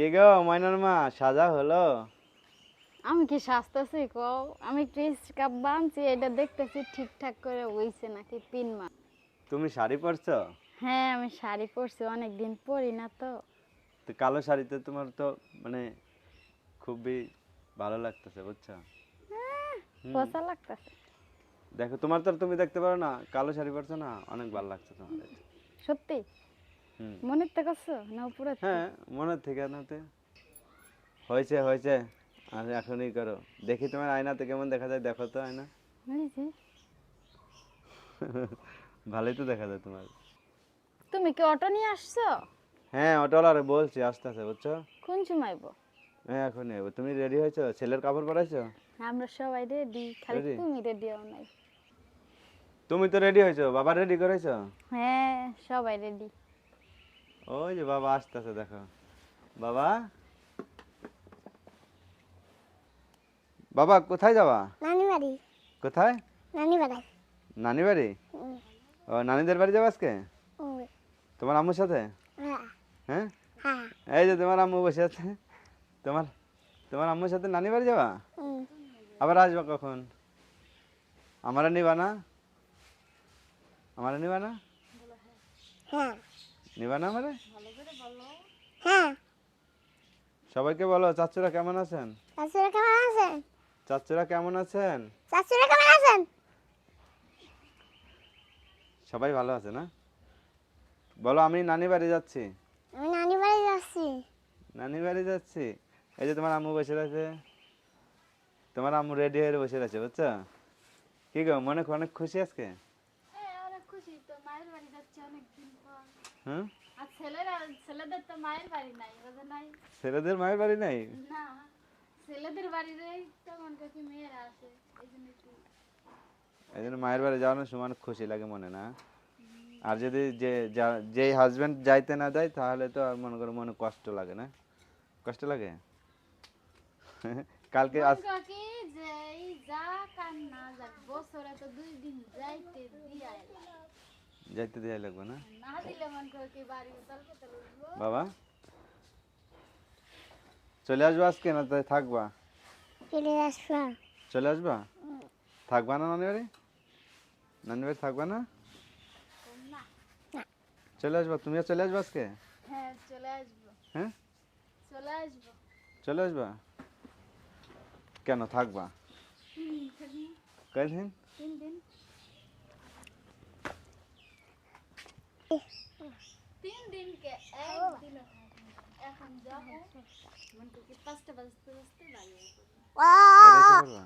কে গো ময়নার মা সাজা হলো? আমি কি সাজতেছি কও? আমি একটু স্কার্ফ বানছি, এটা দেখতেছি ঠিকঠাক করে হইছে নাকি পিন মা। তুমি শাড়ি পরছো? হ্যাঁ, আমি শাড়ি পরছি, অনেকদিন পরি না তো। তো কালো শাড়িতে তোমার তো মানে খুবই ভালো লাগতেছে বুঝছো? হুম। পচা লাগতেছে। দেখো তোমার তো আর তুমি দেখতে পারো না, কালো শাড়ি পরছো না, অনেক ভালো লাগছে তোমার এটা। সত্যি? হুম। মনের থেকে করছো না উপরের থেকে? হ্যাঁ, মনের থেকে নাতে হয়েছে হয়েছে। আর এখনই করো। দেখি তোমার আয়নাতে কেমন দেখা যায়, দেখো তো আয়না। বুঝেছি। ভালোই তো দেখা যায় তোমার। তুমি কি অটো নিয়ে আসছো? হ্যাঁ, অটোওয়ালারে বলছি আসতেছে বুঝছো? কোন সময় গো? হ্যাঁ এখনই যাবো। তুমি রেডি হয়েছো? ছেলের কাপড় পরাইছো? আমরা সবাই রেডি, খালি রেডি? তুমি রেডি হও নাই। তুমি তো রেডি হয়েছো, বাবা রেডি করেছো? হ্যাঁ, সবাই রেডি। ওই যে বাবা আসতেছে দেখো। বাবা, বাবা কোথায় যাবা? নানি বাড়ি। কোথায়? নানি বাড়ি। নানি বাড়ি? ও নানিদের বাড়ি যাবা আজকে? তোমার আম্মুর সাথে? হ্যাঁ হ্যাঁ, হ্যাঁ। এই যে তোমার আম্মু বসে আছে। তোমার তোমার আম্মুর সাথে নানি বাড়ি যাবা? আবার আসবা কখন? আমারে নিবা না? আমারে নিবা না? হ্যাঁ নিবা না আমারে? হ্যাঁ। সবাইকে বলো চাচুরা কেমন আছেন? শাশুড়ি কেমন আছেন? চাচুরা কেমন আছেন? শাশুড়ি কেমন আছেন? সবাই ভালো আছে না? বলো আমি নানি বাড়ি যাচ্ছি। আমি নানি বাড়ি যাচ্ছি। নানি বাড়ি যাচ্ছি। এই যে তোমার আম্মু বসে আছে। তোমার আম্মু রেডি হয়ে বসে আছে বুঝছো? কি গো মনে অনেক খুশি আজকে? হ্যাঁ, অনেক খুশি তো, মায়ের বাড়ি যাচ্ছে অনেকদিন পর। হুম। আর ছেলেদের তো মায়ের বাড়ি নাই, বুঝো নাই? ছেলেদের মায়ের বাড়ি নাই? না, ছেলেদের বাড়িতে তেমন কি মেয়েরা আসে, এই জন্য একটু। এই জন্য মায়ের বাড়ি যাওয়ানোর সময় অনেক খুশি লাগে মনে না? আর যদি যেই হাজবেন্ড যাইতে না যায় তাহলে তো আর মনে করো মনে কষ্ট লাগে না? কষ্ট লাগে? কালকে আজ কি যে এই যা কান না যাক, বছরে তো 2 দিন যাইতে দিয়াই লাগে। যাইতে দেওয়া লাগবে না? না দিলে মন করে কি বাড়ি উতাল পাতাল উঠবো। বাবা চলে আসবো আজকে না তাই থাকবা? চলে আসবা। চলে আসবা? থাকবা না নানি বাড়ি? নানি বাড়ি থাকবা না? না। চলে আসবা, তুমিও চলে আসবা আজকে? হ্যাঁ, চলে আসবো। হ্যাঁ, চলে আসবো। চলে আসবা। কেন থাকবা? কয়দিন? 3 দিন। 3 দিন কে একদিনও থাকবো না। এখন যাবো, মন করে 5টা বাজতে বাজতে বাড়ি আসবো। বেড়াইতে পারবা?